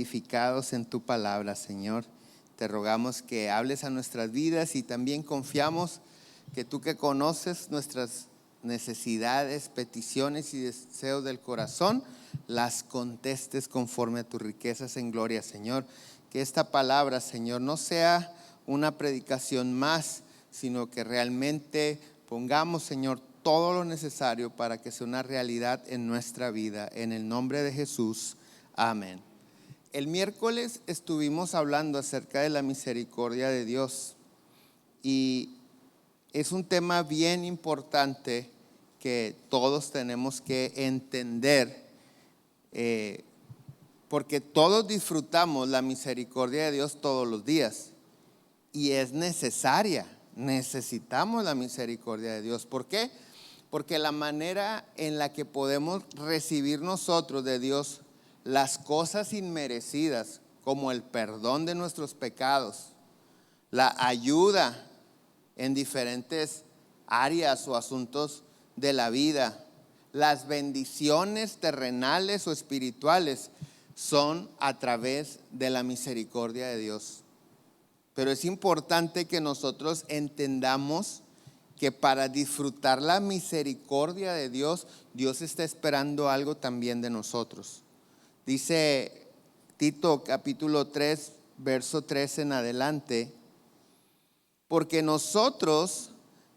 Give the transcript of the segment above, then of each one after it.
edificados en tu palabra, Señor. Te rogamos que hables a nuestras vidas y también confiamos que tú, que conoces nuestras necesidades, peticiones y deseos del corazón, las contestes conforme a tus riquezas en gloria, Señor. Que esta palabra, Señor, no sea una predicación más, sino que realmente pongamos, Señor, todo lo necesario para que sea una realidad en nuestra vida. En el nombre de Jesús, amén. El miércoles estuvimos hablando acerca de la misericordia de Dios y es un tema bien importante que todos tenemos que entender, porque todos disfrutamos la misericordia de Dios todos los días y es necesaria. Necesitamos la misericordia de Dios. ¿Por qué? Porque la manera en la que podemos recibir nosotros de Dios las cosas inmerecidas, como el perdón de nuestros pecados, la ayuda en diferentes áreas o asuntos de la vida, las bendiciones terrenales o espirituales, son a través de la misericordia de Dios. Pero es importante que nosotros entendamos que para disfrutar la misericordia de Dios, Dios está esperando algo también de nosotros. Dice Tito capítulo 3, verso 3 en adelante: porque nosotros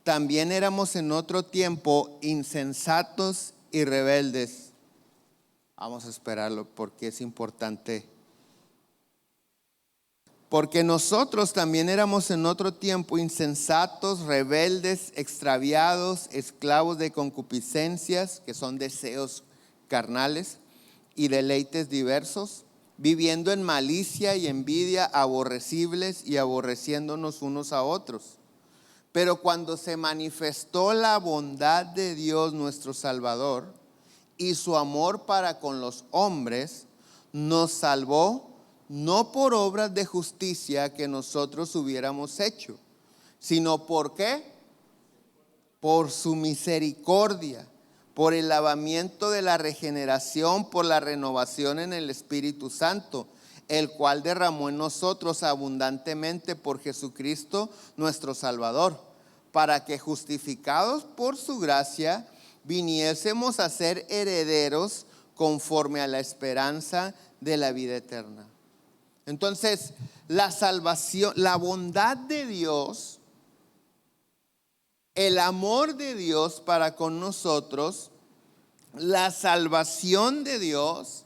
también éramos en otro tiempo insensatos y rebeldes. Vamos a esperarlo porque es importante. Porque nosotros también éramos en otro tiempo insensatos, rebeldes, extraviados, esclavos de concupiscencias, que son deseos carnales, y deleites diversos, viviendo en malicia y envidia, aborrecibles y aborreciéndonos unos a otros. Pero cuando se manifestó la bondad de Dios nuestro Salvador y su amor para con los hombres, nos salvó no por obras de justicia que nosotros hubiéramos hecho, sino ¿por qué? Por su misericordia, por el lavamiento de la regeneración, por la renovación en el Espíritu Santo, el cual derramó en nosotros abundantemente por Jesucristo nuestro Salvador, para que justificados por su gracia viniésemos a ser herederos conforme a la esperanza de la vida eterna. Entonces, la salvación, la bondad de Dios, el amor de Dios para con nosotros, la salvación de Dios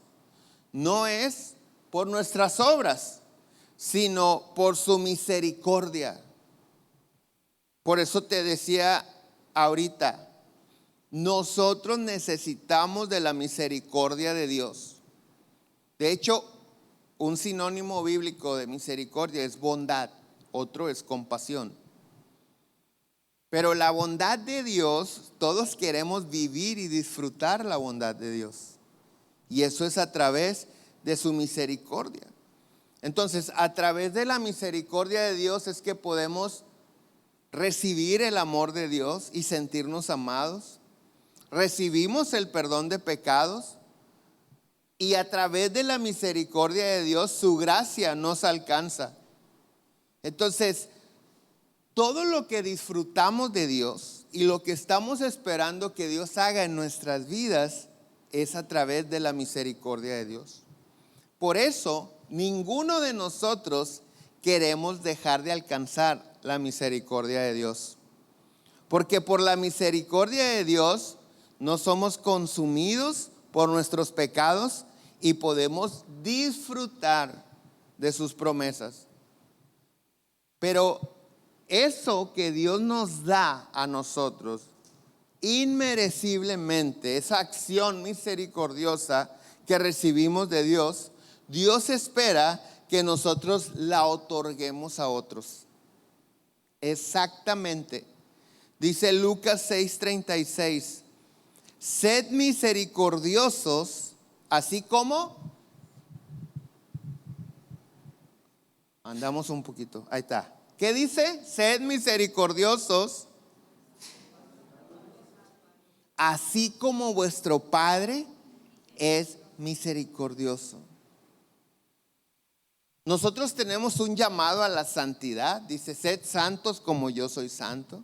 no es por nuestras obras, sino por su misericordia. Por eso te decía ahorita, nosotros necesitamos de la misericordia de Dios. De hecho, un sinónimo bíblico de misericordia es bondad, otro es compasión. Pero la bondad de Dios, todos queremos vivir y disfrutar la bondad de Dios. Y eso es a través de su misericordia. Entonces, a través de la misericordia de Dios es que podemos recibir el amor de Dios y sentirnos amados. Recibimos el perdón de pecados. Y a través de la misericordia de Dios, su gracia nos alcanza. Entonces, todo lo que disfrutamos de Dios y lo que estamos esperando que Dios haga en nuestras vidas es a través de la misericordia de Dios. Por eso, ninguno de nosotros queremos dejar de alcanzar la misericordia de Dios. Porque por la misericordia de Dios no somos consumidos por nuestros pecados y podemos disfrutar de sus promesas. Pero eso que Dios nos da a nosotros inmereciblemente, esa acción misericordiosa que recibimos de Dios, Dios espera que nosotros la otorguemos a otros. Exactamente. Dice Lucas 6:36, sed misericordiosos, así como andamos un poquito. Ahí está. ¿Qué dice? Sed misericordiosos, así como vuestro Padre es misericordioso. Nosotros tenemos un llamado a la santidad. Dice, sed santos como yo soy santo.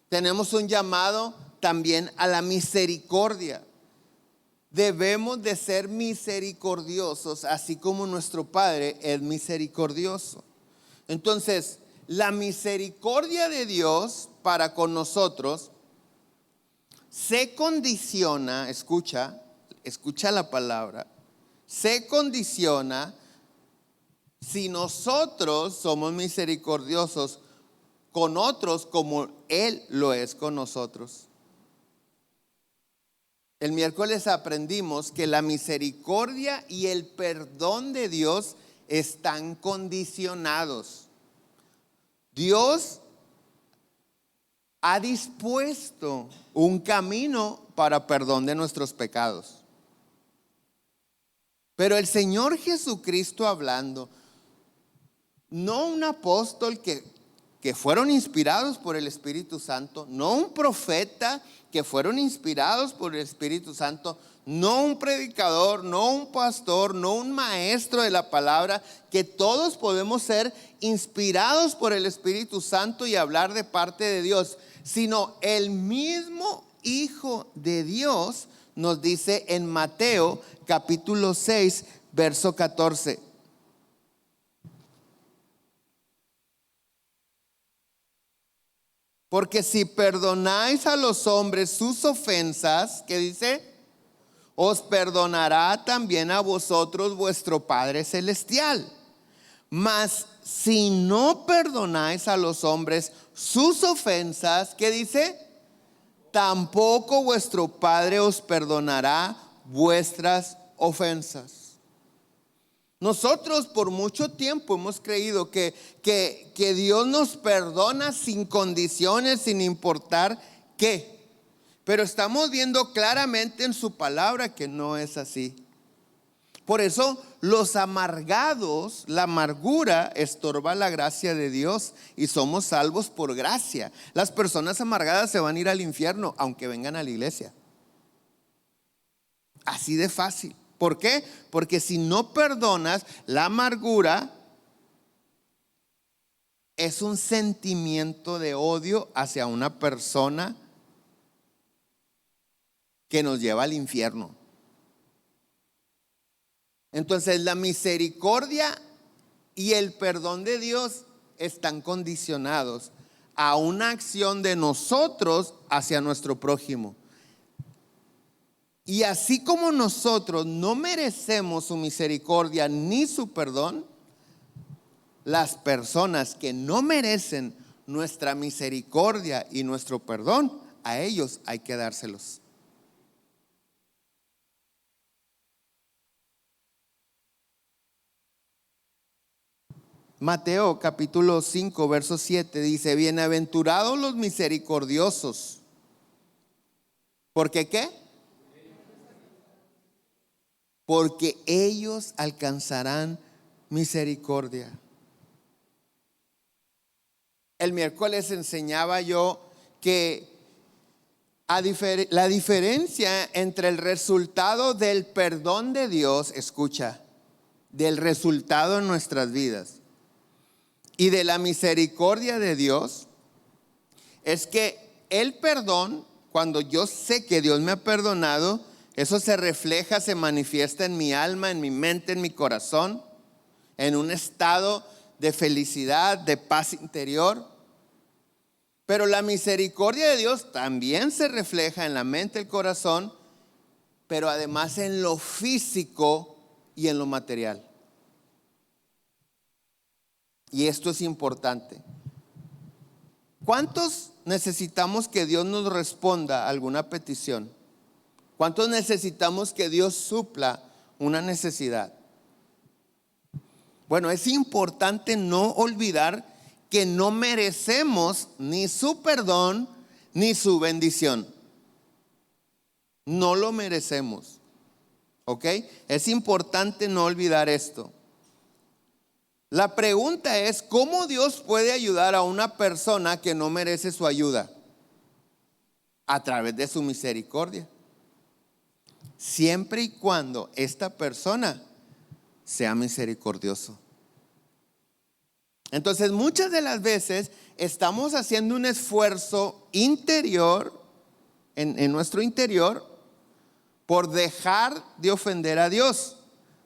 Tenemos un llamado también a la misericordia. Debemos de ser misericordiosos, así como nuestro Padre es misericordioso. Entonces, la misericordia de Dios para con nosotros se condiciona, escucha la palabra, se condiciona si nosotros somos misericordiosos con otros como Él lo es con nosotros. El miércoles aprendimos que la misericordia y el perdón de Dios están condicionados. Dios ha dispuesto un camino para perdón de nuestros pecados. Pero el Señor Jesucristo hablando, no un apóstol que fueron inspirados por el Espíritu Santo, no un profeta que fueron inspirados por el Espíritu Santo, no un predicador, no un pastor, no un maestro de la palabra, que todos podemos ser inspirados por el Espíritu Santo y hablar de parte de Dios, sino el mismo Hijo de Dios nos dice en Mateo capítulo 6, verso 14. Porque si perdonáis a los hombres sus ofensas, ¿qué dice? Os perdonará también a vosotros vuestro Padre Celestial. Mas si no perdonáis a los hombres sus ofensas, ¿qué dice? Tampoco vuestro Padre os perdonará vuestras ofensas. Nosotros por mucho tiempo hemos creído que Dios nos perdona sin condiciones, sin importar qué. Pero estamos viendo claramente en su palabra que no es así. Por eso los amargados, la amargura estorba la gracia de Dios y somos salvos por gracia. Las personas amargadas se van a ir al infierno aunque vengan a la iglesia. Así de fácil. ¿Por qué? Porque si no perdonas, la amargura es un sentimiento de odio hacia una persona que nos lleva al infierno. Entonces la misericordia y el perdón de Dios están condicionados a una acción de nosotros hacia nuestro prójimo. Y así como nosotros no merecemos su misericordia ni su perdón, las personas que no merecen nuestra misericordia y nuestro perdón, a ellos hay que dárselos. Mateo capítulo 5, verso 7 dice, bienaventurados los misericordiosos. ¿Por qué qué? Porque ellos alcanzarán misericordia. El miércoles enseñaba yo que la diferencia entre el resultado del perdón de Dios, escucha, del resultado en nuestras vidas y de la misericordia de Dios, es que el perdón, cuando yo sé que Dios me ha perdonado, eso se refleja, se manifiesta en mi alma, en mi mente, en mi corazón, en un estado de felicidad, de paz interior. Pero la misericordia de Dios también se refleja en la mente, el corazón, pero además en lo físico y en lo material. Y esto es importante. ¿Cuántos necesitamos que Dios nos responda a alguna petición? ¿Cuántos necesitamos que Dios supla una necesidad? Bueno, es importante no olvidar que no merecemos ni su perdón ni su bendición. No lo merecemos. ¿Ok? Es importante no olvidar esto. La pregunta es, ¿cómo Dios puede ayudar a una persona que no merece su ayuda? A través de su misericordia. Siempre y cuando esta persona sea misericordioso. Entonces, muchas de las veces estamos haciendo un esfuerzo interior, en nuestro interior, por dejar de ofender a Dios,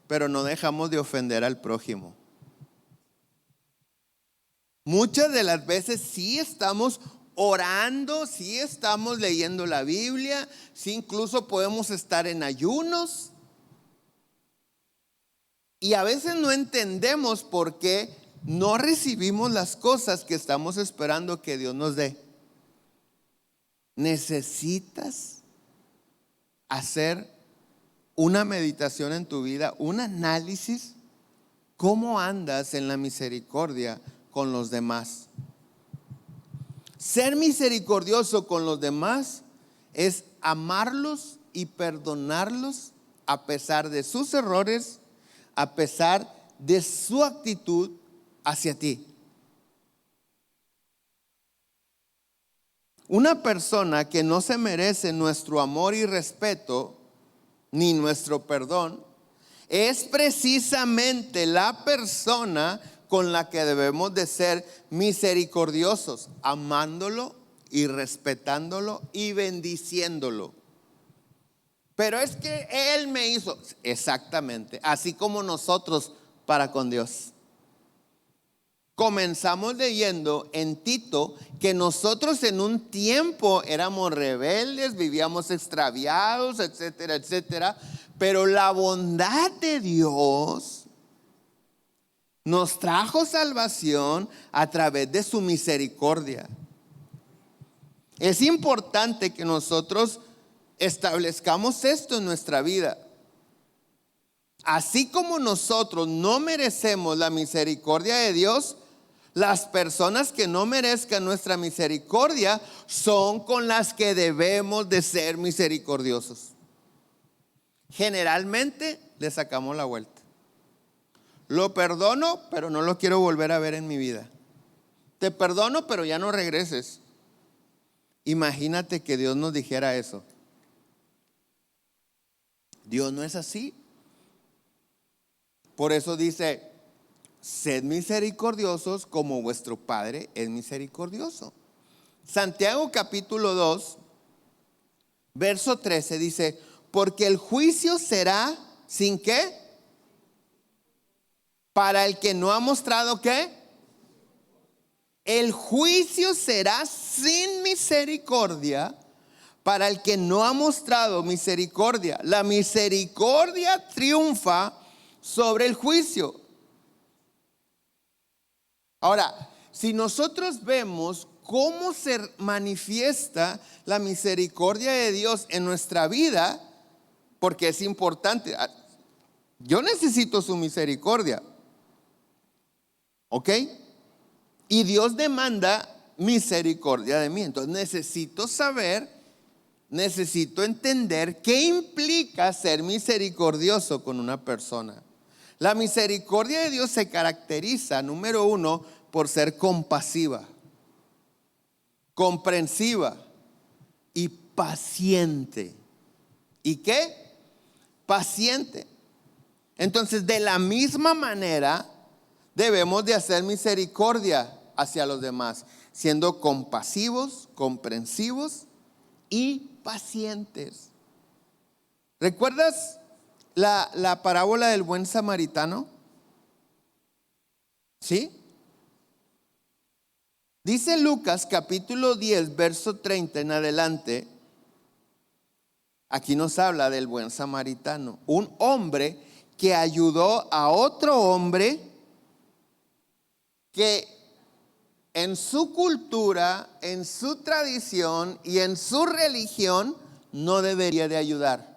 pero no dejamos de ofender al prójimo. Muchas de las veces sí estamos orando, sí estamos leyendo la Biblia, sí incluso podemos estar en ayunos. Y a veces no entendemos por qué no recibimos las cosas que estamos esperando que Dios nos dé. Necesitas hacer una meditación en tu vida, un análisis. ¿Cómo andas en la misericordia con los demás? Ser misericordioso con los demás es amarlos y perdonarlos a pesar de sus errores, a pesar de su actitud hacia ti. Una persona que no se merece nuestro amor y respeto, ni nuestro perdón, es precisamente la persona con la que debemos de ser misericordiosos, amándolo y respetándolo y bendiciéndolo. Pero es que Él me hizo, exactamente, así como nosotros para con Dios. Comenzamos leyendo en Tito que nosotros en un tiempo éramos rebeldes, vivíamos extraviados, etcétera, etcétera. Pero la bondad de Dios nos trajo salvación a través de su misericordia. Es importante que nosotros establezcamos esto en nuestra vida. Así como nosotros no merecemos la misericordia de Dios, las personas que no merezcan nuestra misericordia son con las que debemos de ser misericordiosos. Generalmente le sacamos la vuelta. Lo perdono, pero no lo quiero volver a ver en mi vida. Te perdono, pero ya no regreses. Imagínate que Dios nos dijera eso. Dios no es así. Por eso dice: sed misericordiosos como vuestro Padre es misericordioso. Santiago capítulo 2, verso 13 dice: porque el juicio será sin qué, para el que no ha mostrado qué. El juicio será sin misericordia para el que no ha mostrado misericordia. La misericordia triunfa sobre el juicio. Ahora, si nosotros vemos cómo se manifiesta la misericordia de Dios en nuestra vida, porque es importante, yo necesito su misericordia, ¿ok? Y Dios demanda misericordia de mí. Entonces necesito saber, necesito entender qué implica ser misericordioso con una persona. La misericordia de Dios se caracteriza, número uno, por ser compasiva, comprensiva y paciente. ¿Y qué? Paciente. Entonces, de la misma manera, debemos de hacer misericordia hacia los demás, siendo compasivos, comprensivos y pacientes. ¿Recuerdas la parábola del buen samaritano? ¿Sí? Dice Lucas capítulo 10, verso 30 en adelante. Aquí nos habla del buen samaritano, un hombre que ayudó a otro hombre que en su cultura, en su tradición y en su religión no debería de ayudar.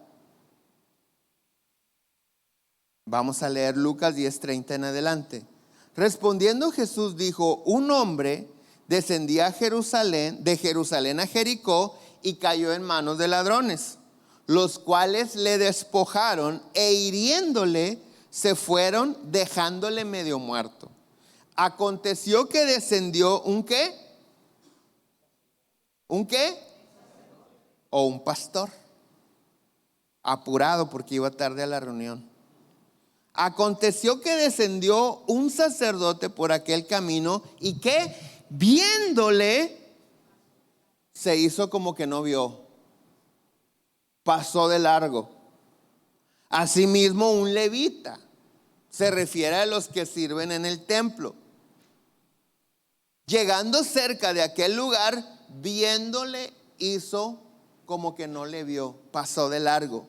Vamos a leer Lucas 10:30 en adelante. Respondiendo Jesús dijo: un hombre descendía de Jerusalén a Jericó y cayó en manos de ladrones, los cuales le despojaron e hiriéndole se fueron, dejándole medio muerto. Aconteció que descendió un ¿qué? ¿Un qué? O un pastor, apurado porque iba tarde a la reunión. Aconteció que descendió un sacerdote por aquel camino y que viéndole se hizo como que no vio, pasó de largo. Asimismo un levita, se refiere a los que sirven en el templo, llegando cerca de aquel lugar, viéndole hizo como que no le vio, pasó de largo.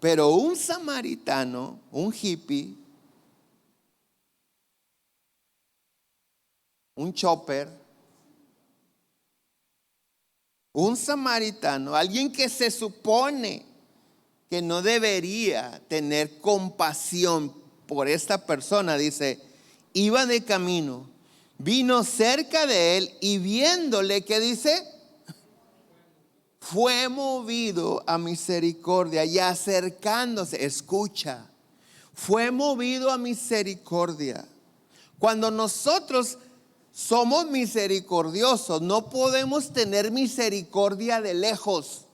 Pero un samaritano, un hippie, un chopper, un samaritano, alguien que se supone que no debería tener compasión por esta persona, dice, iba de camino, vino cerca de él y viéndole, ¿qué dice? Fue movido a misericordia y acercándose, escucha, fue movido a misericordia. Cuando nosotros somos misericordiosos, no podemos tener misericordia de lejos.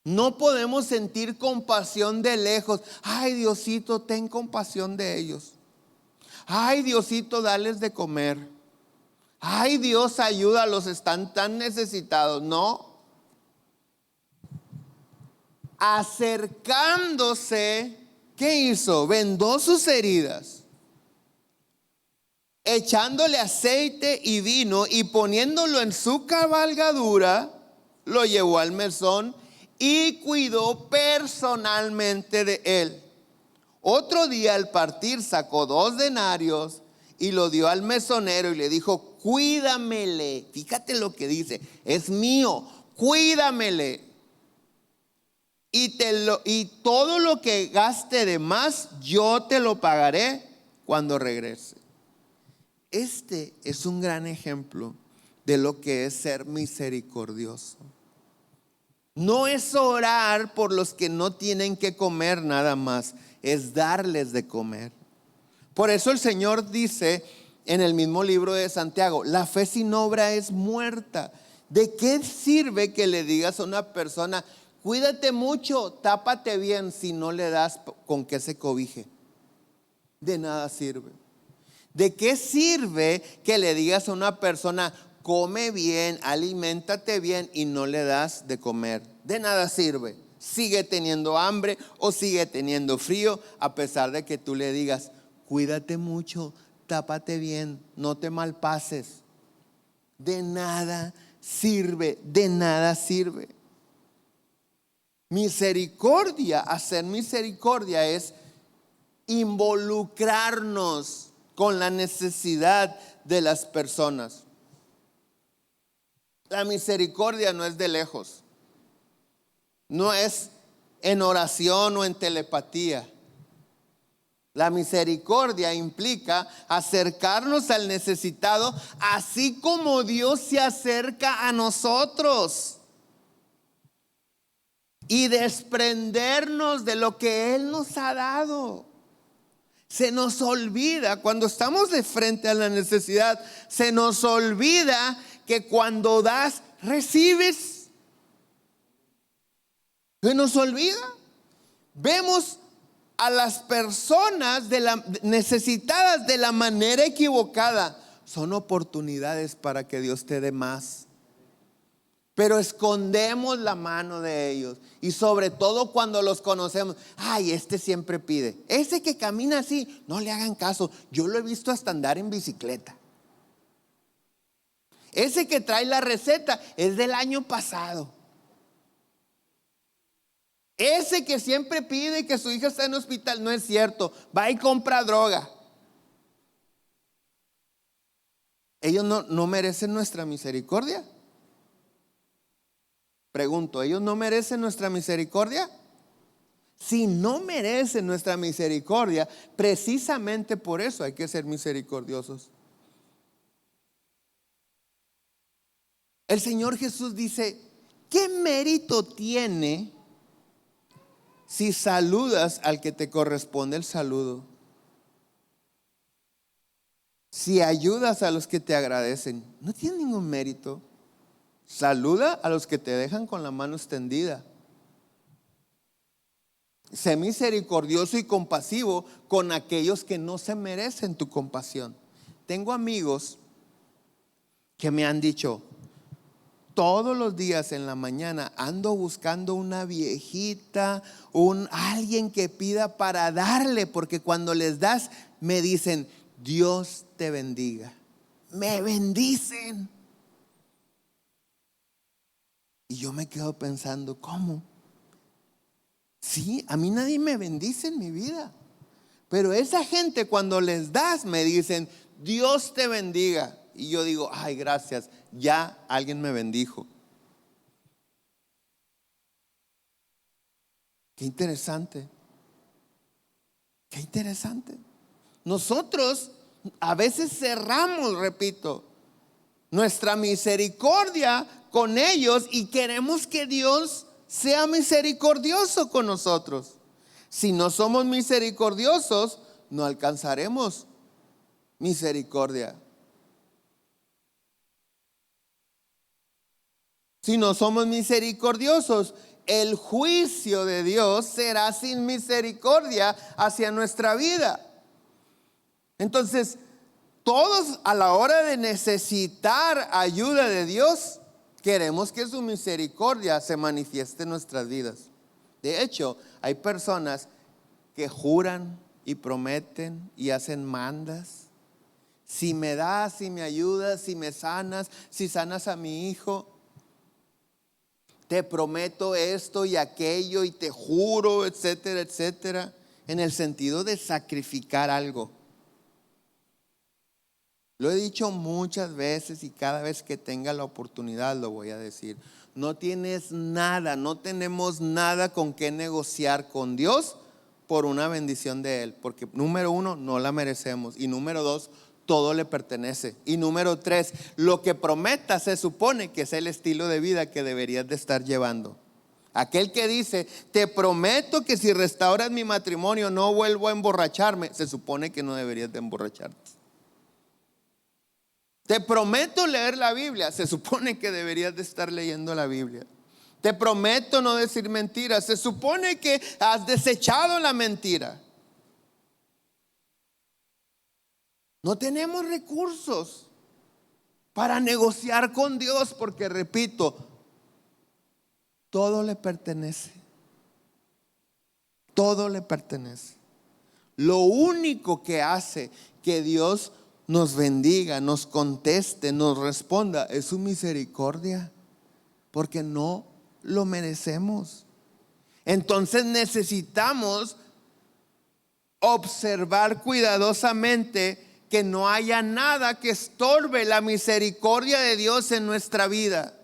No podemos sentir compasión de lejos. Ay, Diosito, ten compasión de ellos. Ay, Diosito, dales de comer. Ay, Dios, ayúdalos, están tan necesitados. No. Acercándose, ¿qué hizo? Vendó sus heridas, echándole aceite y vino y poniéndolo en su cabalgadura, lo llevó al mesón y cuidó personalmente de él. Otro día al partir sacó 2 denarios y lo dio al mesonero y le dijo, cuídamele. Fíjate lo que dice, es mío, cuídamele. Y todo lo que gaste de más, yo te lo pagaré cuando regrese. Este es un gran ejemplo de lo que es ser misericordioso. No es orar por los que no tienen que comer nada más, es darles de comer. Por eso el Señor dice en el mismo libro de Santiago, la fe sin obra es muerta. ¿De qué sirve que le digas a una persona, cuídate mucho, tápate bien, si no le das con qué se cobije? De nada sirve. ¿De qué sirve que le digas a una persona, come bien, aliméntate bien y no le das de comer? De nada sirve. Sigue teniendo hambre o sigue teniendo frío a pesar de que tú le digas, cuídate mucho, tápate bien, no te malpases. De nada sirve, de nada sirve. Misericordia, hacer misericordia es involucrarnos con la necesidad de las personas. La misericordia no es de lejos, no es en oración o en telepatía. La misericordia implica acercarnos al necesitado, así como Dios se acerca a nosotros, y desprendernos de lo que Él nos ha dado. Se nos olvida cuando estamos de frente a la necesidad, se nos olvida que cuando das, recibes. Se nos olvida. Vemos a las personas necesitadas de la manera equivocada. Son oportunidades para que Dios te dé más. Pero escondemos la mano de ellos. Y sobre todo cuando los conocemos. Ay, este siempre pide. Ese que camina así, no le hagan caso. Yo lo he visto hasta andar en bicicleta. Ese que trae la receta es del año pasado. Ese que siempre pide que su hija está en hospital, no es cierto. Va y compra droga. Ellos no merecen nuestra misericordia. Pregunto, ¿ellos no merecen nuestra misericordia? Si no merecen nuestra misericordia, precisamente por eso hay que ser misericordiosos. El Señor Jesús dice, ¿qué mérito tiene si saludas al que te corresponde el saludo? Si ayudas a los que te agradecen, no tiene ningún mérito. Saluda a los que te dejan con la mano extendida. Sé misericordioso y compasivo con aquellos que no se merecen tu compasión. Tengo amigos que me han dicho, todos los días en la mañana ando buscando una viejita, alguien que pida para darle, porque cuando les das me dicen, Dios te bendiga. Me bendicen. Y yo me quedo pensando, ¿cómo? Sí, a mí nadie me bendice en mi vida. Pero esa gente cuando les das me dicen, Dios te bendiga. Y yo digo, ay, gracias, ya alguien me bendijo. Qué interesante. Qué interesante. Nosotros a veces cerramos, repito, nuestra misericordia con ellos y queremos que Dios sea misericordioso con nosotros. Si no somos misericordiosos, no alcanzaremos misericordia. Si no somos misericordiosos, el juicio de Dios será sin misericordia hacia nuestra vida. Entonces, todos a la hora de necesitar ayuda de Dios, queremos que su misericordia se manifieste en nuestras vidas. De hecho, hay personas que juran y prometen y hacen mandas. Si me das, si me ayudas, si me sanas, si sanas a mi hijo, te prometo esto y aquello y te juro, etcétera, etcétera, en el sentido de sacrificar algo. Lo he dicho muchas veces y cada vez que tenga la oportunidad lo voy a decir. No tienes nada, no tenemos nada con qué negociar con Dios por una bendición de Él. Porque número uno, no la merecemos. Y número dos, todo le pertenece. Y número tres, lo que prometa se supone que es el estilo de vida que deberías de estar llevando. Aquel que dice, te prometo que si restauras mi matrimonio no vuelvo a emborracharme, se supone que no deberías de emborracharte. Te prometo leer la Biblia, se supone que deberías de estar leyendo la Biblia. Te prometo no decir mentiras, se supone que has desechado la mentira. No tenemos recursos para negociar con Dios porque, repito, todo le pertenece. Todo le pertenece. Lo único que hace que Dios nos bendiga, nos conteste, nos responda es su misericordia, porque no lo merecemos. Entonces necesitamos observar cuidadosamente que no haya nada que estorbe la misericordia de Dios en nuestra vida.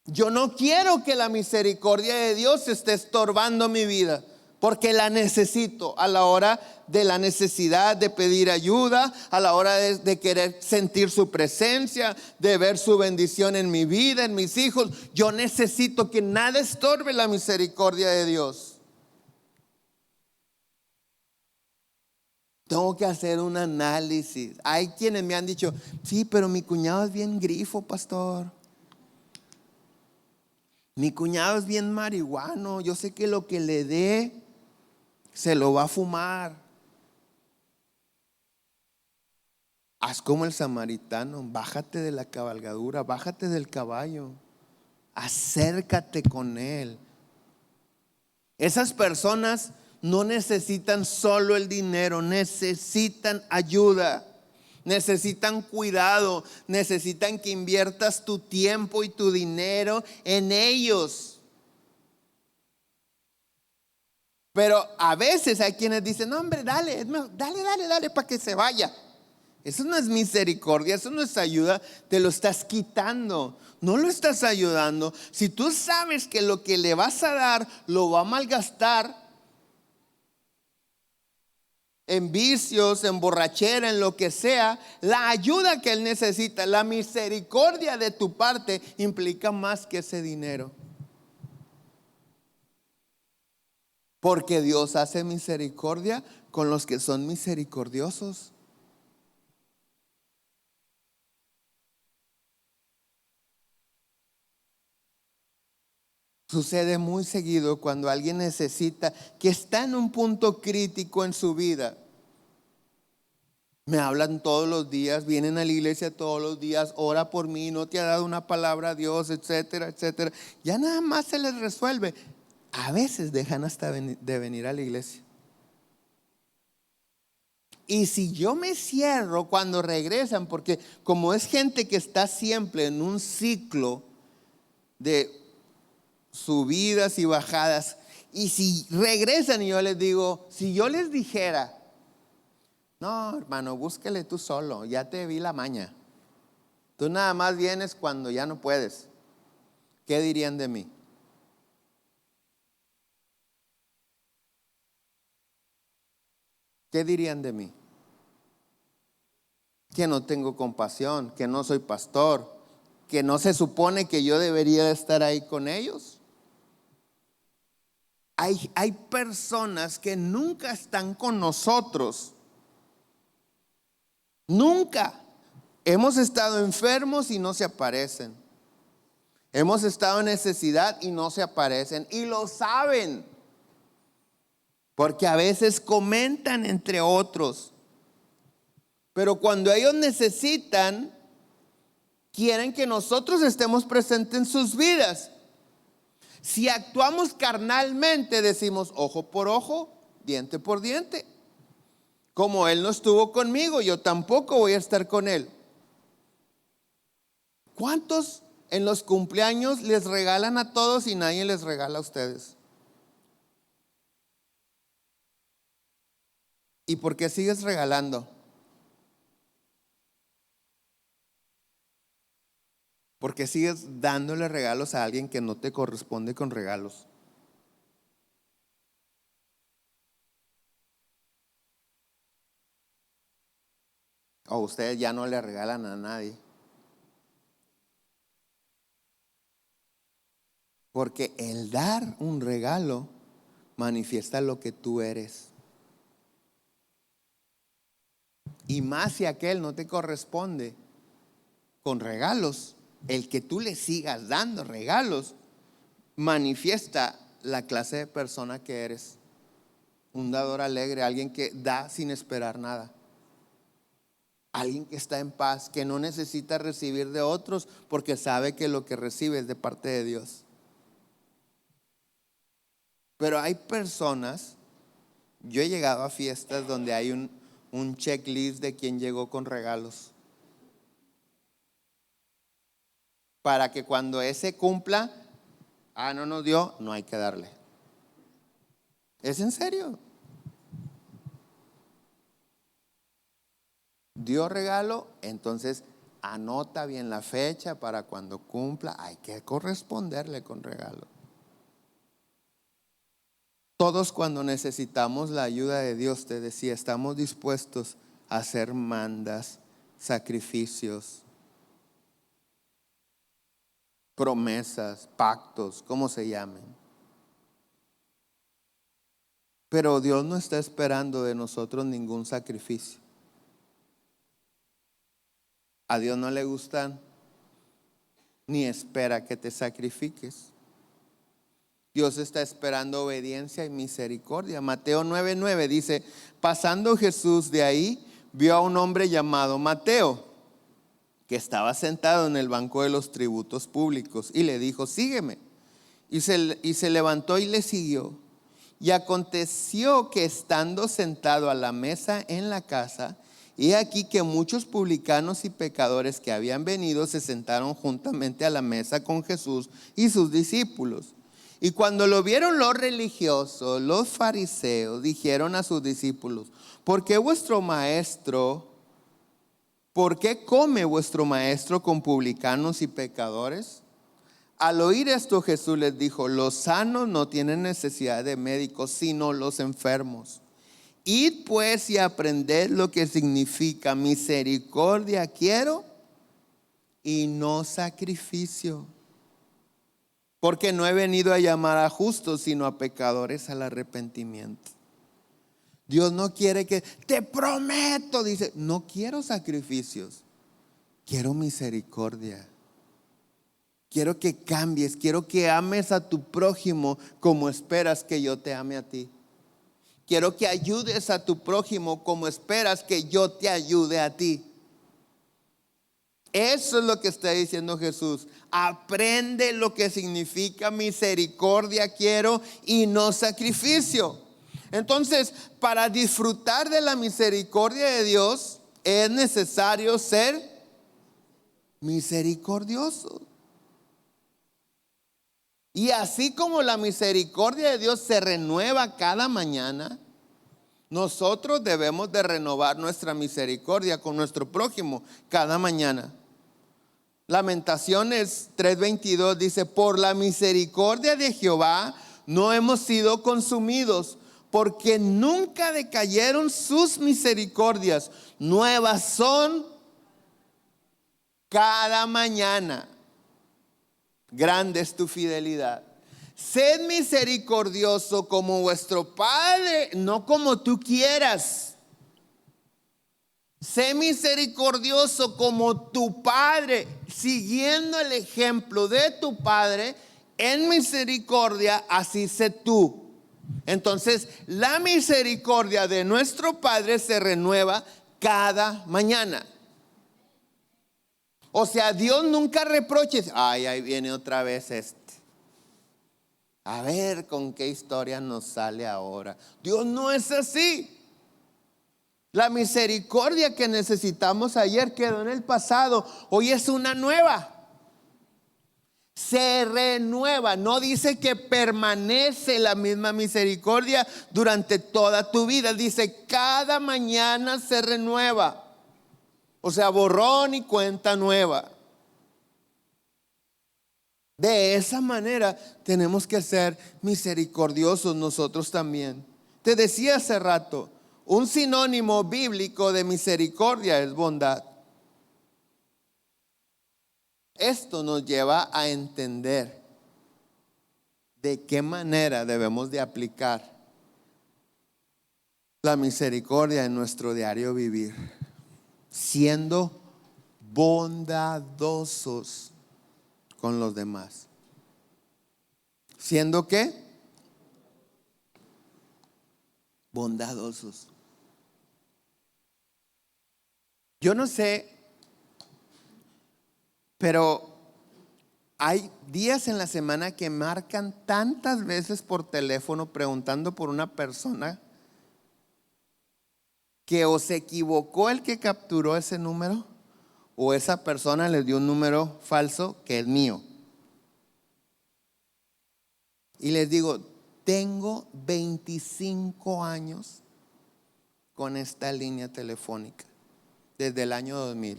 Yo no quiero que la misericordia de Dios esté estorbando mi vida, porque la necesito a la hora de la necesidad de pedir ayuda, a la hora de querer sentir su presencia, de ver su bendición en mi vida, en mis hijos. Yo necesito que nada estorbe la misericordia de Dios. Tengo que hacer un análisis. Hay quienes me han dicho, sí, pero mi cuñado es bien grifo, pastor. Mi cuñado es bien marihuano. Yo sé que lo que le dé se lo va a fumar. Haz como el samaritano, bájate de la cabalgadura, bájate del caballo, acércate con él. Esas personas no necesitan solo el dinero, necesitan ayuda, necesitan cuidado, necesitan que inviertas tu tiempo y tu dinero en ellos. Pero a veces hay quienes dicen, no, hombre, dale para que se vaya. Eso no es misericordia, eso no es ayuda, te lo estás quitando, no lo estás ayudando. Si tú sabes que lo que le vas a dar lo va a malgastar en vicios, en borrachera, en lo que sea, la ayuda que él necesita, la misericordia de tu parte implica más que ese dinero. Porque Dios hace misericordia con los que son misericordiosos. Sucede muy seguido cuando alguien necesita, que está en un punto crítico en su vida. Me hablan todos los días, vienen a la iglesia todos los días, ora por mí, no te ha dado una palabra a Dios, etcétera, etcétera. Ya nada más se les resuelve. A veces dejan hasta de venir a la iglesia. Y si yo me cierro cuando regresan, porque como es gente que está siempre en un ciclo de subidas y bajadas, y si regresan y yo les digo, si yo les dijera, no, hermano, búsquele tú solo, ya te vi la maña, tú nada más vienes cuando ya no puedes, ¿qué dirían de mí? ¿Qué dirían de mí? Que no tengo compasión, que no soy pastor, que no se supone que yo debería estar ahí con ellos. Hay personas que nunca están con nosotros. Nunca. Hemos estado enfermos y no se aparecen. Hemos estado en necesidad y no se aparecen. Y lo saben. Porque a veces comentan entre otros. Pero cuando ellos necesitan, quieren que nosotros estemos presentes en sus vidas. Si actuamos carnalmente, decimos ojo por ojo, diente por diente. Como él no estuvo conmigo, yo tampoco voy a estar con él. ¿Cuántos en los cumpleaños les regalan a todos y nadie les regala a ustedes? ¿Y por qué sigues regalando? ¿Por qué sigues dándole regalos a alguien que no te corresponde con regalos? O ustedes ya no le regalan a nadie. Porque el dar un regalo manifiesta lo que tú eres. Y más si aquel no te corresponde con regalos, el que tú le sigas dando regalos manifiesta la clase de persona que eres. Un dador alegre, alguien que da sin esperar nada. Alguien que está en paz, que no necesita recibir de otros porque sabe que lo que recibe es de parte de Dios. Pero hay personas, yo he llegado a fiestas donde hay un checklist de quien llegó con regalos. Para que cuando ese cumpla, no nos dio, no hay que darle. ¿Es en serio? Dio regalo, entonces anota bien la fecha para cuando cumpla, hay que corresponderle con regalo. Todos cuando necesitamos la ayuda de Dios, te decía, estamos dispuestos a hacer mandas, sacrificios, promesas, pactos, como se llamen. Pero Dios no está esperando de nosotros ningún sacrificio. A Dios no le gustan ni espera que te sacrifiques. Dios está esperando obediencia y misericordia. Mateo 9:9 dice, pasando Jesús de ahí, vio a un hombre llamado Mateo, que estaba sentado en el banco de los tributos públicos, y le dijo, sígueme. Y se levantó y le siguió. Y aconteció que estando sentado a la mesa en la casa, he aquí que muchos publicanos y pecadores que habían venido se sentaron juntamente a la mesa con Jesús y sus discípulos. Y cuando lo vieron los religiosos, los fariseos, dijeron a sus discípulos, ¿por qué come vuestro maestro con publicanos y pecadores? Al oír esto, Jesús les dijo, los sanos no tienen necesidad de médicos, sino los enfermos. Id pues y aprended lo que significa misericordia quiero y no sacrificio. Porque no he venido a llamar a justos, sino a pecadores al arrepentimiento. Dios no quiere que, te prometo, dice, no quiero sacrificios, quiero misericordia. Quiero que cambies, quiero que ames a tu prójimo como esperas que yo te ame a ti. Quiero que ayudes a tu prójimo como esperas que yo te ayude a ti. Eso es lo que está diciendo Jesús. Aprende lo que significa misericordia quiero y no sacrificio. Entonces, para disfrutar de la misericordia de Dios es necesario ser misericordioso. Y así como la misericordia de Dios se renueva cada mañana, nosotros debemos de renovar nuestra misericordia con nuestro prójimo cada mañana. Lamentaciones 3:22 dice: por la misericordia de Jehová no hemos sido consumidos, porque nunca decayeron sus misericordias. Nuevas son cada mañana. Grande es tu fidelidad. Sed misericordioso como vuestro Padre, no como tú quieras. Sé misericordioso como tu Padre, siguiendo el ejemplo de tu Padre en misericordia, así sé tú. Entonces, la misericordia de nuestro Padre se renueva cada mañana. O sea, Dios nunca reproche. Ay, ahí viene otra vez este. A ver con qué historia nos sale ahora. Dios no es así. La misericordia que necesitamos ayer quedó en el pasado. Hoy es una nueva. Se renueva. No dice que permanece la misma misericordia durante toda tu vida. Dice cada mañana se renueva. O sea, borrón y cuenta nueva. De esa manera tenemos que ser misericordiosos nosotros también. Te decía hace rato, un sinónimo bíblico de misericordia es bondad. Esto nos lleva a entender de qué manera debemos de aplicar la misericordia en nuestro diario vivir, siendo bondadosos con los demás. ¿Siendo qué? Bondadosos. Yo no sé, pero hay días en la semana que marcan tantas veces por teléfono preguntando por una persona que o se equivocó el que capturó ese número o esa persona le dio un número falso que es mío. Y les digo, tengo 25 años con esta línea telefónica, desde el año 2000.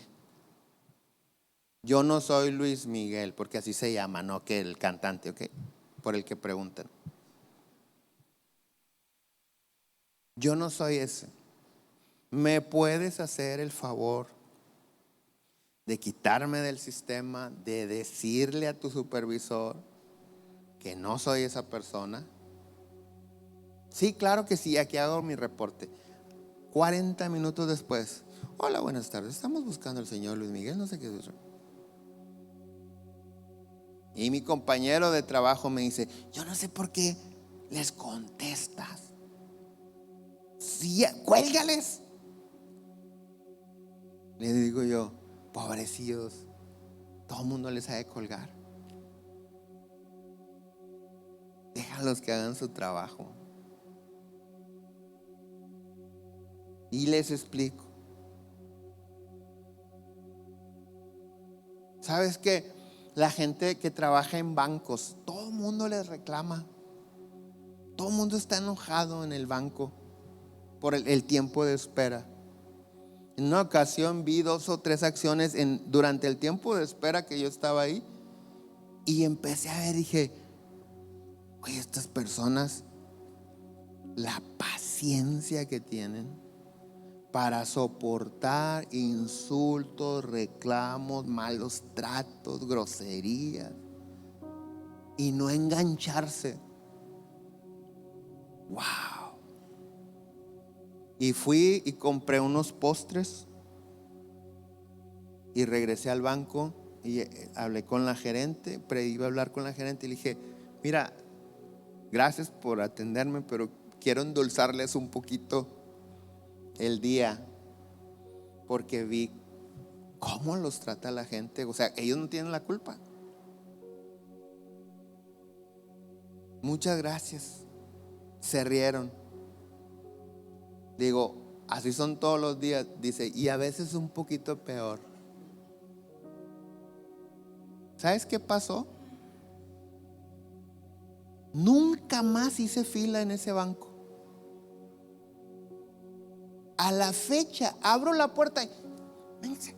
Yo no soy Luis Miguel, porque así se llama, no que el cantante, ¿ok? Por el que preguntan. Yo no soy ese. ¿Me puedes hacer el favor de quitarme del sistema, de decirle a tu supervisor que no soy esa persona? Sí, claro que sí, aquí hago mi reporte. 40 minutos después: hola, buenas tardes, estamos buscando al señor Luis Miguel, no sé qué es. Y mi compañero de trabajo me dice: yo no sé por qué les contestas. Sí, cuélgales. Le digo yo: pobrecillos, todo el mundo les ha de colgar. Déjalos que hagan su trabajo. Y les explico. ¿Sabes qué? La gente que trabaja en bancos, todo el mundo les reclama. Todo el mundo está enojado en el banco por el tiempo de espera. En una ocasión vi 2 o 3 acciones durante el tiempo de espera que yo estaba ahí, y empecé a ver, dije: oye, estas personas, la paciencia que tienen para soportar insultos, reclamos, malos tratos, groserías, y no engancharse. Wow. Y fui y compré unos postres y regresé al banco Y hablé con la gerente, iba a hablar con la gerente y le dije, mira, gracias por atenderme, pero quiero endulzarles un poquito el día, porque vi cómo los trata la gente. O sea, ellos no tienen la culpa. Muchas gracias. Se rieron. Digo, así son todos los días. Dice, y a veces un poquito peor. ¿Sabes qué pasó? Nunca más hice fila en ese banco. A la fecha abro la puerta y véngase,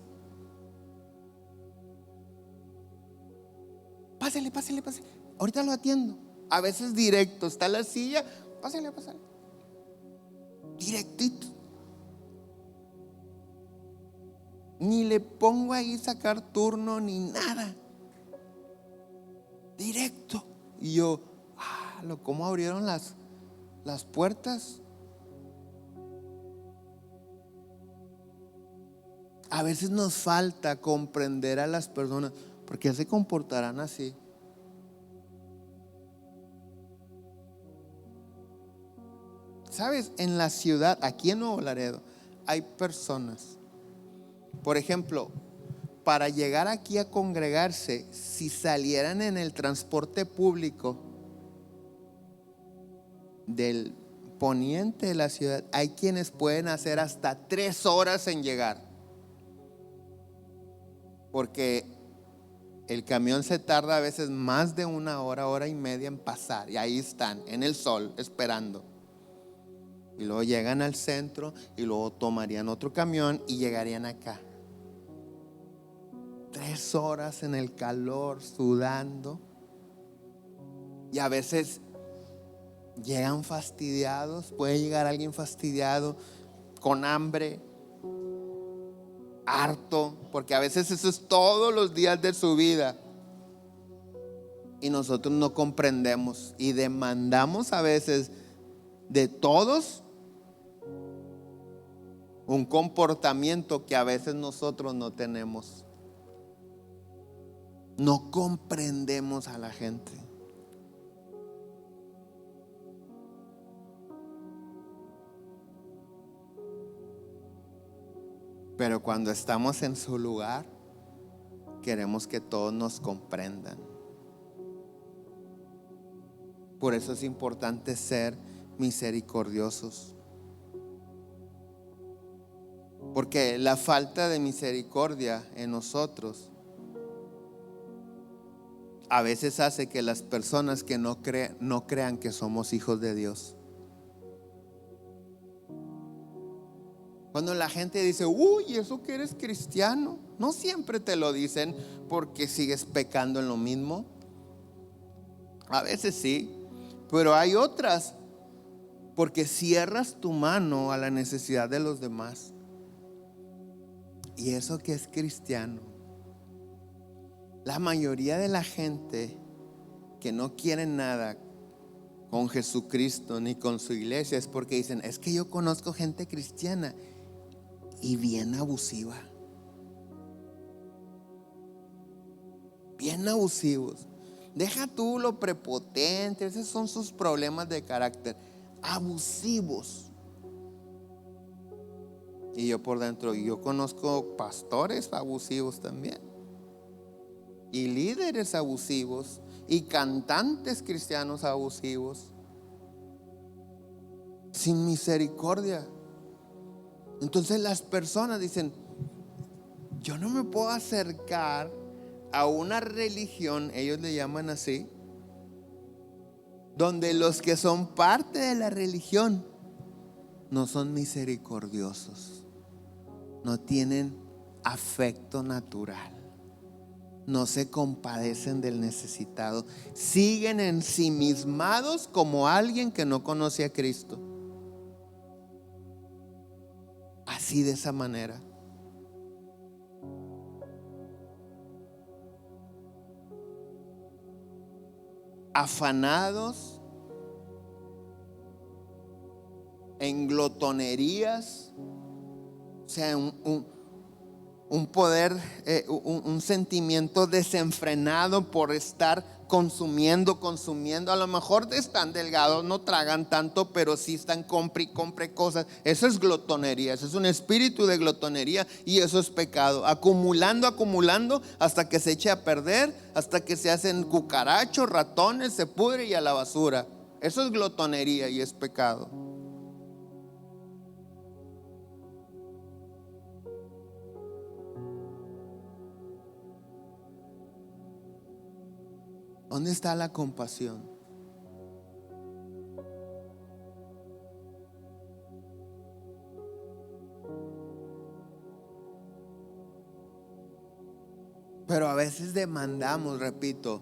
pásale. Ahorita lo atiendo. A veces directo, está la silla, pásale. Directito. Ni le pongo ahí sacar turno ni nada. Directo. Y yo, ¿cómo abrieron las puertas? A veces nos falta comprender a las personas. ¿Por qué se comportarán así? ¿Sabes? En la ciudad, aquí en Nuevo Laredo, hay personas. Por ejemplo, para llegar aquí a congregarse, si salieran en el transporte público del poniente de la ciudad, hay quienes pueden hacer hasta 3 horas en llegar, porque el camión se tarda a veces más de 1 hora, hora y media en pasar, y ahí están en el sol esperando. Y luego llegan al centro y luego tomarían otro camión y llegarían acá. 3 horas en el calor, sudando. Y a veces llegan fastidiados. Puede llegar alguien fastidiado, con hambre, harto, porque a veces eso es todos los días de su vida. Y nosotros no comprendemos y demandamos a veces de todos un comportamiento que a veces nosotros no tenemos. No comprendemos a la gente. Pero cuando estamos en su lugar, queremos que todos nos comprendan. Por eso es importante ser misericordiosos. Porque la falta de misericordia en nosotros a veces hace que las personas que no crean que somos hijos de Dios. Cuando la gente dice, uy, eso que eres cristiano, no siempre te lo dicen porque sigues pecando en lo mismo. A veces sí, pero hay otras porque cierras tu mano a la necesidad de los demás. Y eso que es cristiano. La mayoría de la gente que no quiere nada con Jesucristo ni con su iglesia es porque dicen, es que yo conozco gente cristiana y bien abusiva, bien abusivos. Deja tú lo prepotente, esos son sus problemas de carácter, abusivos. Y yo por dentro, yo conozco pastores abusivos también, y líderes abusivos, y cantantes cristianos abusivos, sin misericordia. Entonces las personas dicen, yo no me puedo acercar a una religión, ellos le llaman así, donde los que son parte de la religión no son misericordiosos, no tienen afecto natural, no se compadecen del necesitado, siguen ensimismados como alguien que no conoce a Cristo. Así, de esa manera. Afanados en glotonerías, o sea, un poder, un sentimiento desenfrenado por estar consumiendo. A lo mejor están delgados, no tragan tanto, pero sí están compre y compre cosas. Eso es glotonería, eso es un espíritu de glotonería y eso es pecado. Acumulando hasta que se eche a perder, hasta que se hacen cucarachos, ratones, se pudre y a la basura. Eso es glotonería y es pecado. ¿Dónde está la compasión? Pero a veces demandamos, repito,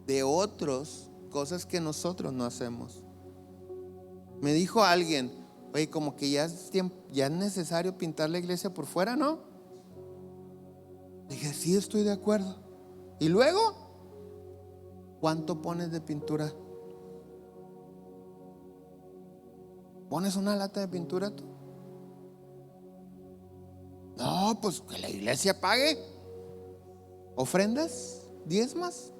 de otros cosas que nosotros no hacemos. Me dijo alguien: oye, como que ya es necesario pintar la iglesia por fuera, ¿no? Dije, sí, estoy de acuerdo. ¿Y luego? ¿Cuánto pones de pintura? ¿Pones una lata de pintura tú? No, pues que la iglesia pague. ¿Ofrendas? ¿Diezmas?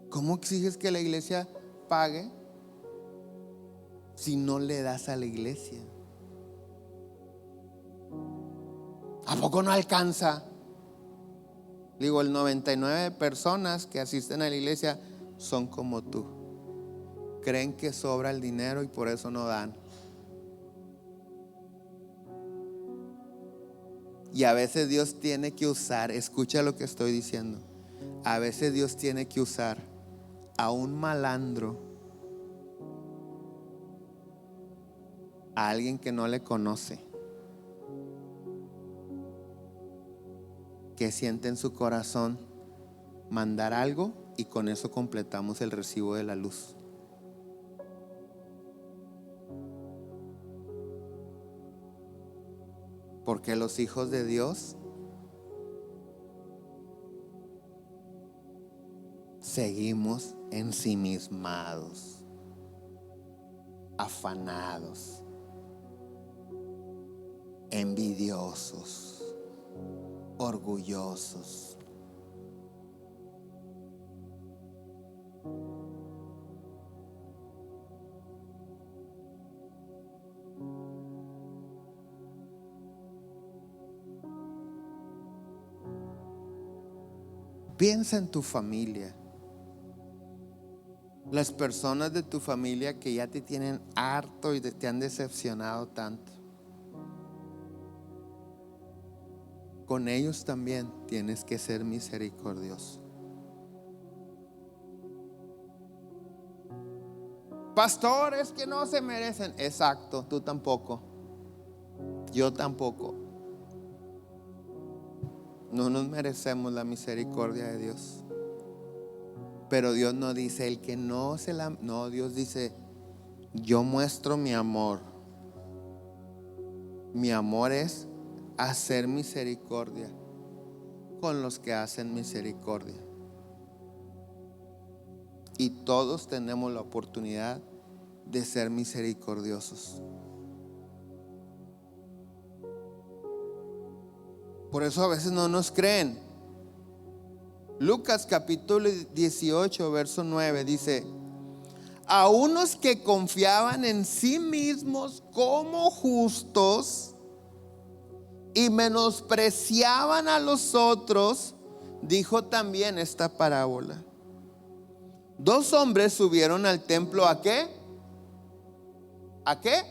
¿Cómo exiges que la iglesia pague si no le das a la iglesia? ¿A poco no alcanza? Digo, el 99 personas que asisten a la iglesia son como tú. Creen que sobra el dinero y por eso no dan. Y a veces Dios tiene que usar, escucha lo que estoy diciendo, a veces Dios tiene que usar a un malandro, a alguien que no le conoce, que siente en su corazón mandar algo y con eso completamos el recibo de la luz. Porque los hijos de Dios seguimos ensimismados, afanados, envidiosos, orgullosos. Piensa en tu familia. Las personas de tu familia que ya te tienen harto y te han decepcionado tanto. Con ellos también tienes que ser misericordioso. Pastor, es que no se merecen. Exacto, tú tampoco. Yo tampoco. No nos merecemos la misericordia de Dios. Pero Dios no dice el que no se la... No, Dios dice, yo muestro mi amor. Mi amor es hacer misericordia con los que hacen misericordia. Y todos tenemos la oportunidad de ser misericordiosos. Por eso a veces no nos creen. Lucas capítulo 18 verso 9 dice: a unos que confiaban en sí mismos como justos y menospreciaban a los otros, dijo también esta parábola. 2 hombres subieron al templo ¿a qué? ¿A qué?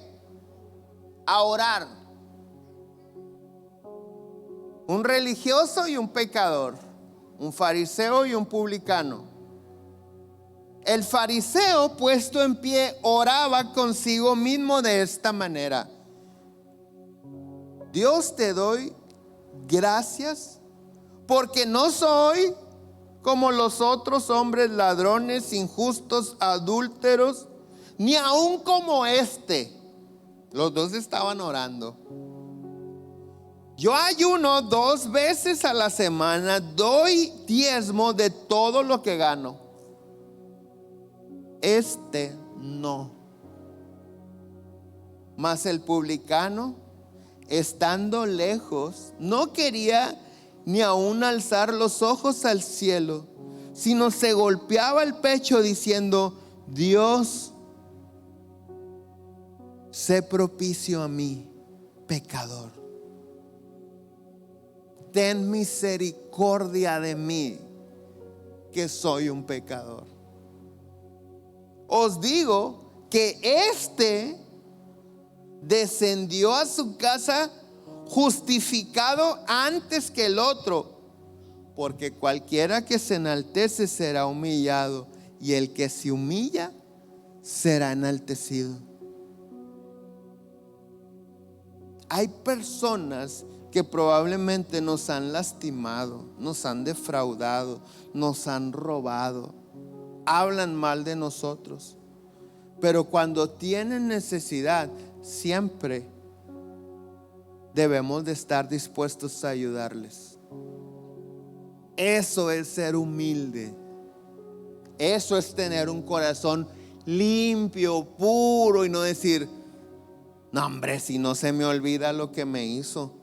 A orar. Un religioso y un pecador, un fariseo y un publicano. El fariseo, puesto en pie, oraba consigo mismo de esta manera: Dios, te doy gracias porque no soy como los otros hombres, ladrones, injustos, adúlteros, ni aun como este. Los dos estaban orando. Yo ayuno 2 veces a la semana, doy diezmo de todo lo que gano. No. Mas el publicano, estando lejos, no quería ni aún alzar los ojos al cielo, sino se golpeaba el pecho diciendo: Dios, sé propicio a mí, pecador. Ten misericordia de mí, que soy un pecador. Os digo que éste descendió a su casa justificado antes que el otro, porque cualquiera que se enaltece será humillado, y el que se humilla será enaltecido. Hay personas que probablemente nos han lastimado, nos han defraudado, nos han robado, hablan mal de nosotros, pero cuando tienen necesidad, siempre debemos de estar dispuestos a ayudarles. Eso es ser humilde. Eso es tener un corazón limpio, puro, y no decir: no, hombre, si no se me olvida lo que me hizo.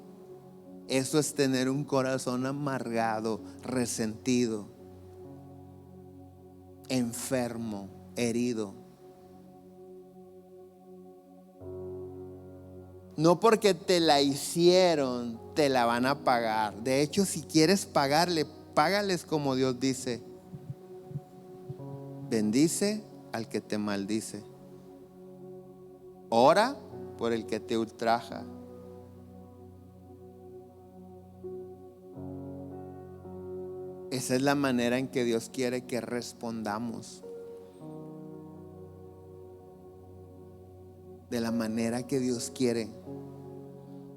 Eso es tener un corazón amargado, resentido, enfermo, herido. No porque te la hicieron, te la van a pagar. De hecho, si quieres pagarle, págales como Dios dice: bendice al que te maldice, ora por el que te ultraja. Esa es la manera en que Dios quiere que respondamos. De la manera que Dios quiere.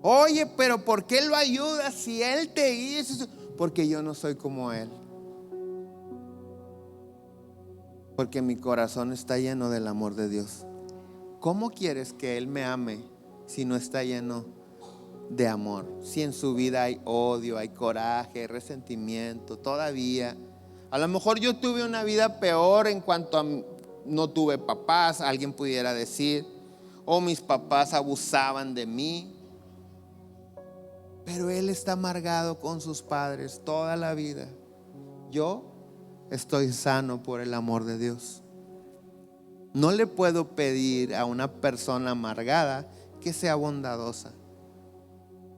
Oye, pero ¿por qué lo ayudas si Él te hizo? Porque yo no soy como Él. Porque mi corazón está lleno del amor de Dios. ¿Cómo quieres que Él me ame si no está lleno de amor? Si en su vida hay odio, hay coraje, resentimiento, todavía. A lo mejor yo tuve una vida peor en cuanto a no tuve papás, alguien pudiera decir, o mis papás abusaban de mí. Pero él está amargado con sus padres toda la vida. Yo estoy sano por el amor de Dios. No le puedo pedir a una persona amargada que sea bondadosa.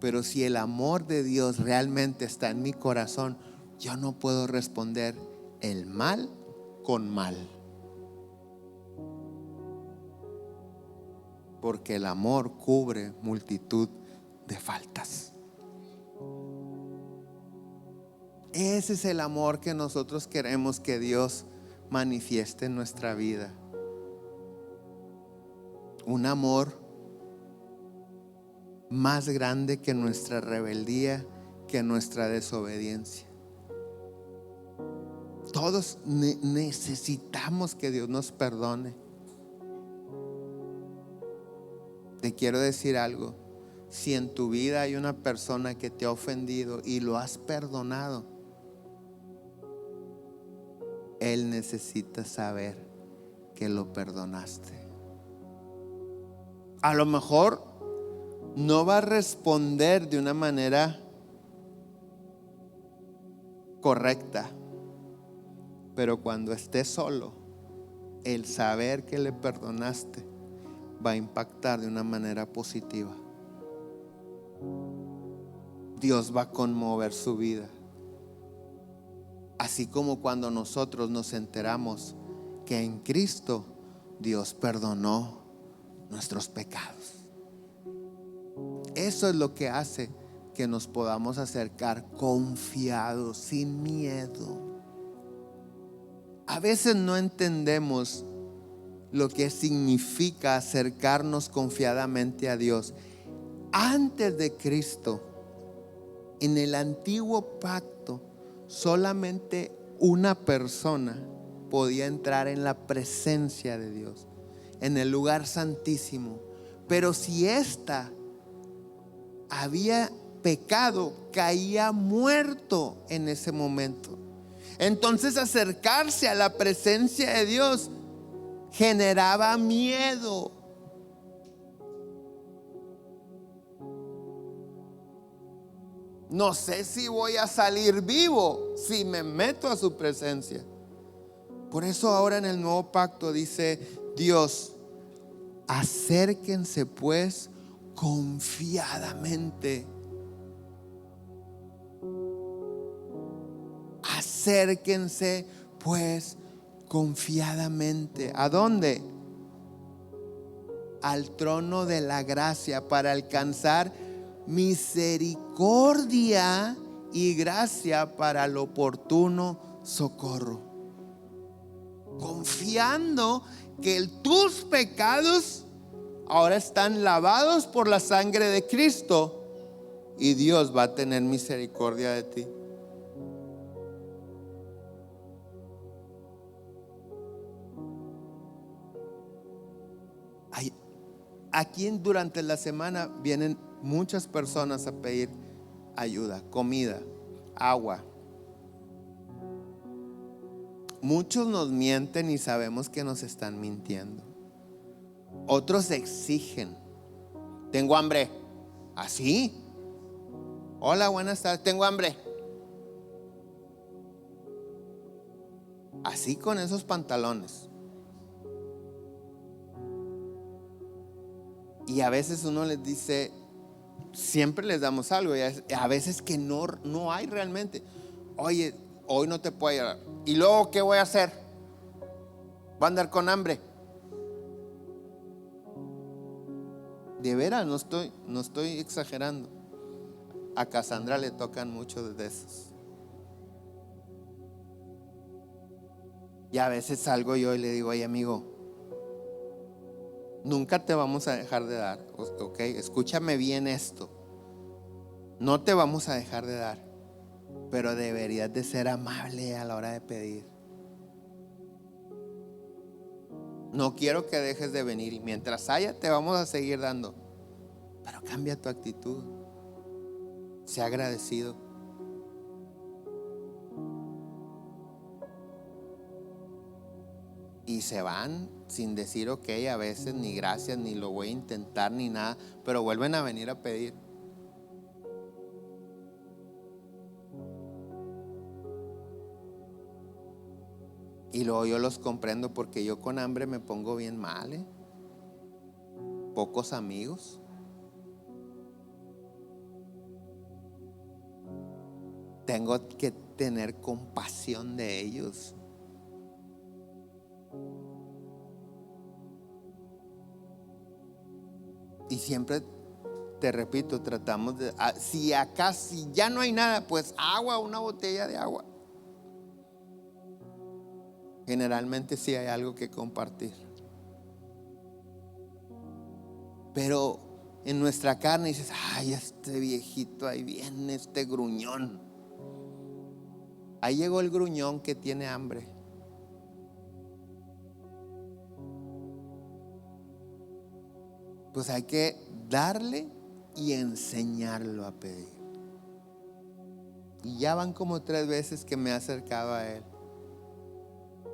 Pero si el amor de Dios realmente está en mi corazón, yo no puedo responder el mal con mal. Porque el amor cubre multitud de faltas. Ese es el amor que nosotros queremos que Dios manifieste en nuestra vida. Un amor más grande que nuestra rebeldía, que nuestra desobediencia. Todos necesitamos que Dios nos perdone. Te quiero decir algo: si en tu vida hay una persona que te ha ofendido y lo has perdonado, él necesita saber que lo perdonaste. A lo mejor no va a responder de una manera correcta, pero cuando estés solo, el saber que le perdonaste va a impactar de una manera positiva. Dios va a conmover su vida. Así como cuando nosotros nos enteramos que en Cristo Dios perdonó nuestros pecados. Eso es lo que hace que nos podamos acercar confiados, sin miedo. A veces no entendemos lo que significa acercarnos confiadamente a Dios. Antes de Cristo, en el antiguo pacto, solamente una persona podía entrar en la presencia de Dios, en el lugar santísimo. Pero si ésta había pecado, caía muerto en ese momento. Entonces acercarse a la presencia de Dios generaba miedo. No sé si voy a salir vivo si me meto a su presencia. Por eso ahora en el nuevo pacto dice Dios: acérquense pues confiadamente. Acérquense pues confiadamente. ¿A dónde? Al trono de la gracia, para alcanzar misericordia y gracia para el oportuno socorro. Confiando que tus pecados ahora están lavados por la sangre de Cristo y Dios va a tener misericordia de ti. Aquí durante la semana vienen muchas personas a pedir ayuda, comida, agua. Muchos nos mienten y sabemos que nos están mintiendo. Otros exigen. Tengo hambre. ¿Así? Hola, buenas tardes. Tengo hambre. Así con esos pantalones. Y a veces uno les dice, siempre les damos algo, y a veces que no hay realmente. Oye, hoy no te puedo ayudar. ¿Y luego qué voy a hacer? ¿Voy a andar con hambre? De veras, no estoy exagerando. A Cassandra le tocan muchos de esos. Y a veces salgo yo y le digo: oye, amigo, nunca te vamos a dejar de dar, ok, escúchame bien esto. No te vamos a dejar de dar, pero deberías de ser amable a la hora de pedir. No quiero que dejes de venir, y mientras haya te vamos a seguir dando, pero cambia tu actitud. Sea agradecido. Y se van sin decir ok, a veces ni gracias, ni lo voy a intentar, ni nada, pero vuelven a venir a pedir. Y luego yo los comprendo, porque yo con hambre me pongo bien mal, pocos amigos. Tengo que tener compasión de ellos. Y siempre te repito, tratamos de, si ya no hay nada, pues agua, una botella de agua. Generalmente sí hay algo que compartir. Pero en nuestra carne dices: ay, este viejito, ahí viene este gruñón. Ahí llegó el gruñón que tiene hambre. Pues hay que darle y enseñarlo a pedir. Y ya van como 3 veces que me he acercado a él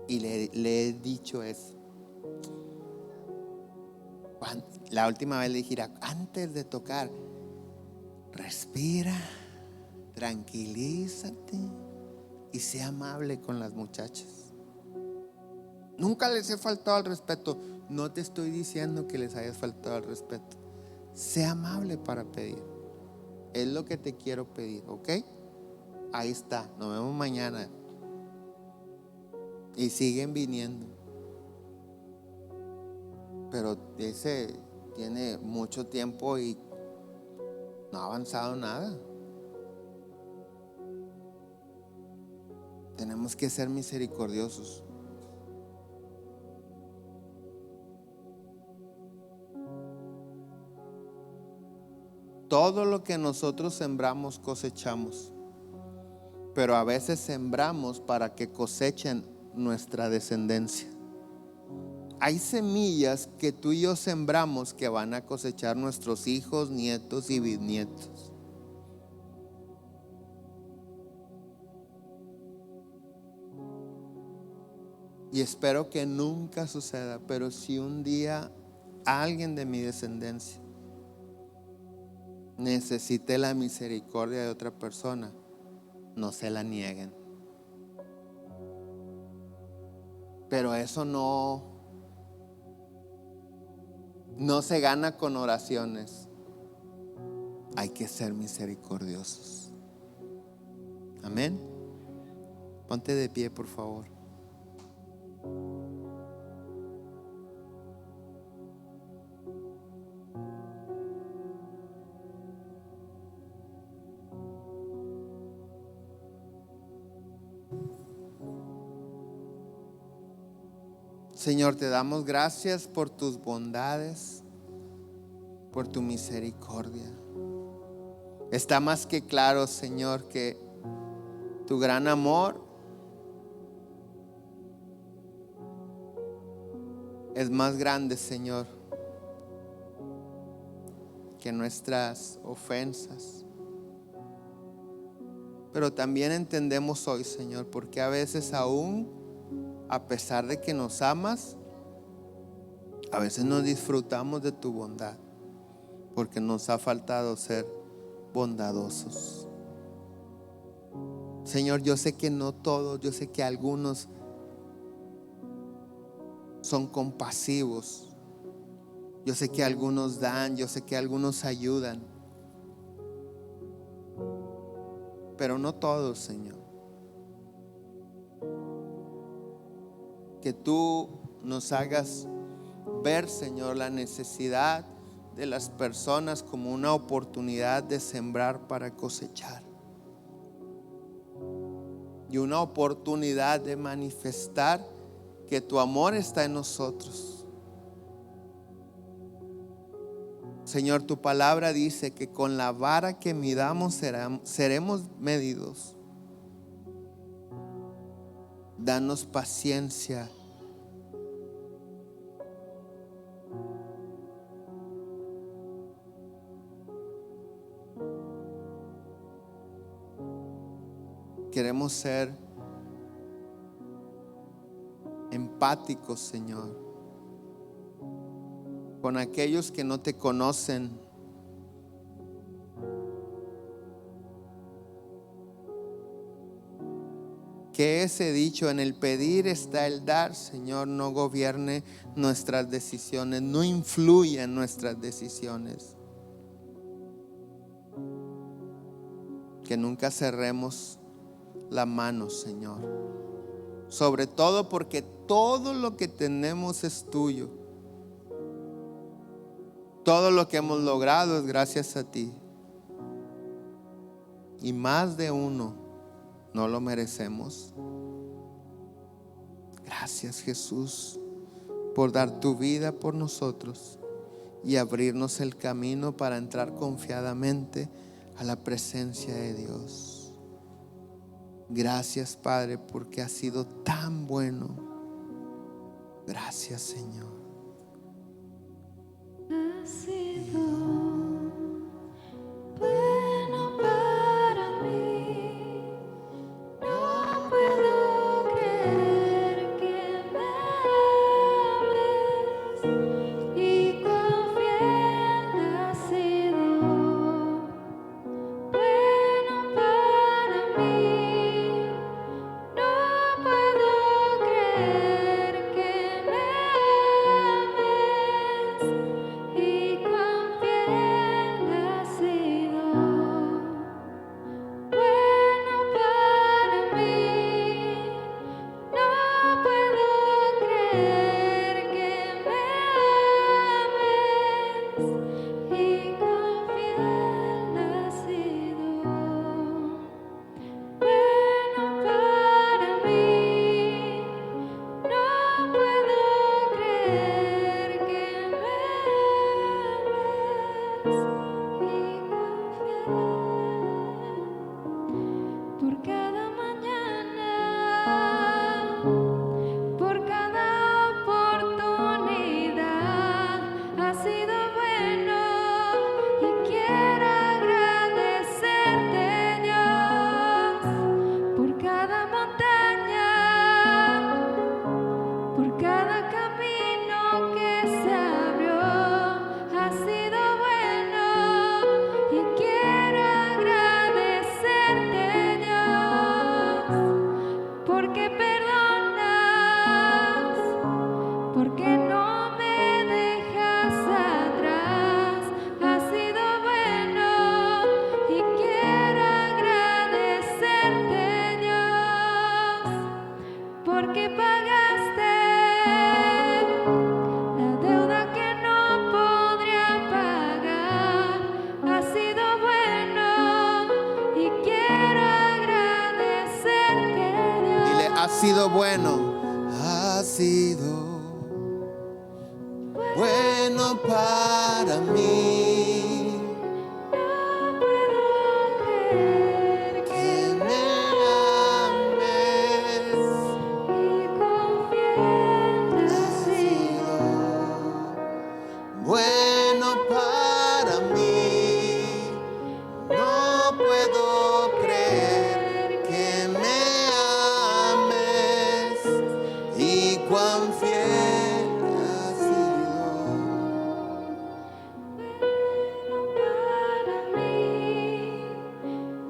y le he dicho eso. La última vez le dije: antes de tocar, respira, tranquilízate y sea amable con las muchachas. Nunca les he faltado al respeto. No te estoy diciendo que les hayas faltado al respeto. Sea amable para pedir. Es lo que te quiero pedir, ¿ok? Ahí está, nos vemos mañana. Y siguen viniendo. Pero ese tiene mucho tiempo y no ha avanzado nada. Tenemos que ser misericordiosos. Todo lo que nosotros sembramos, cosechamos. Pero a veces sembramos para que cosechen nuestra descendencia. Hay semillas que tú y yo sembramos que van a cosechar nuestros hijos, nietos y bisnietos. Y espero que nunca suceda, pero si un día alguien de mi descendencia necesite la misericordia de otra persona, no se la nieguen. Pero eso no se gana con oraciones. Hay que ser misericordiosos. Amén. Ponte de pie, por favor. Señor, te damos gracias por tus bondades, por tu misericordia. Está más que claro, Señor, que tu gran amor es más grande, Señor, que nuestras ofensas. Pero también entendemos hoy, Señor, porque a veces aún, a pesar de que nos amas, a veces no disfrutamos de tu bondad, porque nos ha faltado ser bondadosos. Señor, yo sé que no todos, yo sé que algunos son compasivos, yo sé que algunos dan, yo sé que algunos ayudan, pero no todos, Señor. Que tú nos hagas ver, Señor, la necesidad de las personas como una oportunidad de sembrar para cosechar, y una oportunidad de manifestar que tu amor está en nosotros. Señor, tu palabra dice que con la vara que midamos seremos medidos. Danos paciencia. Queremos ser empáticos, Señor, con aquellos que no te conocen. Que ese dicho, en el pedir está el dar, Señor, no gobierne nuestras decisiones, no influya en nuestras decisiones. Que nunca cerremos la mano, Señor, sobre todo porque todo lo que tenemos es tuyo. Todo lo que hemos logrado es gracias a ti, y más de uno no lo merecemos. Gracias, Jesús, por dar tu vida por nosotros y abrirnos el camino para entrar confiadamente a la presencia de Dios. Gracias, Padre, porque has sido tan bueno. Gracias, Señor. Ha sido bueno para mí. No puedo creer que me ames y cuán fiel has sido. Bueno para mí. No puedo creer que me ames y cuán fiel has sido. Bueno para mí. No puedo creer que me ames y cuán fiel has sido. Bueno para mí. No puedo creer que me ames y confiar. Por cada mañana, por cada oportunidad, ha sido bueno y quiero agradecerte, Dios, por cada montaña, por cada camino que se abrió. Ha sido bueno sido bueno, has sido bueno para mí. No puedo creer Que me ames, y confiar has sido bueno para mí. No puedo creer que me ames y cuán fiel has sido. para mí.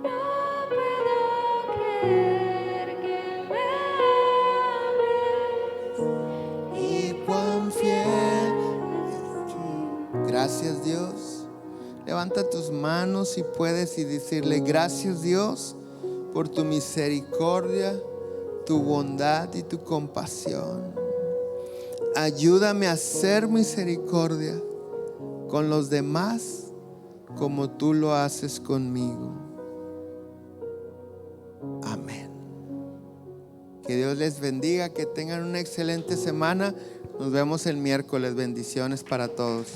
No puedo creer que me ames Y cuán fiel. Gracias, Dios. Levanta tus manos si puedes y decirle: gracias, Dios, por tu misericordia, tu bondad y tu compasión. Ayúdame a hacer misericordia con los demás como tú lo haces conmigo. Amén. Que Dios les bendiga, que tengan una excelente semana. Nos vemos el miércoles. Bendiciones para todos.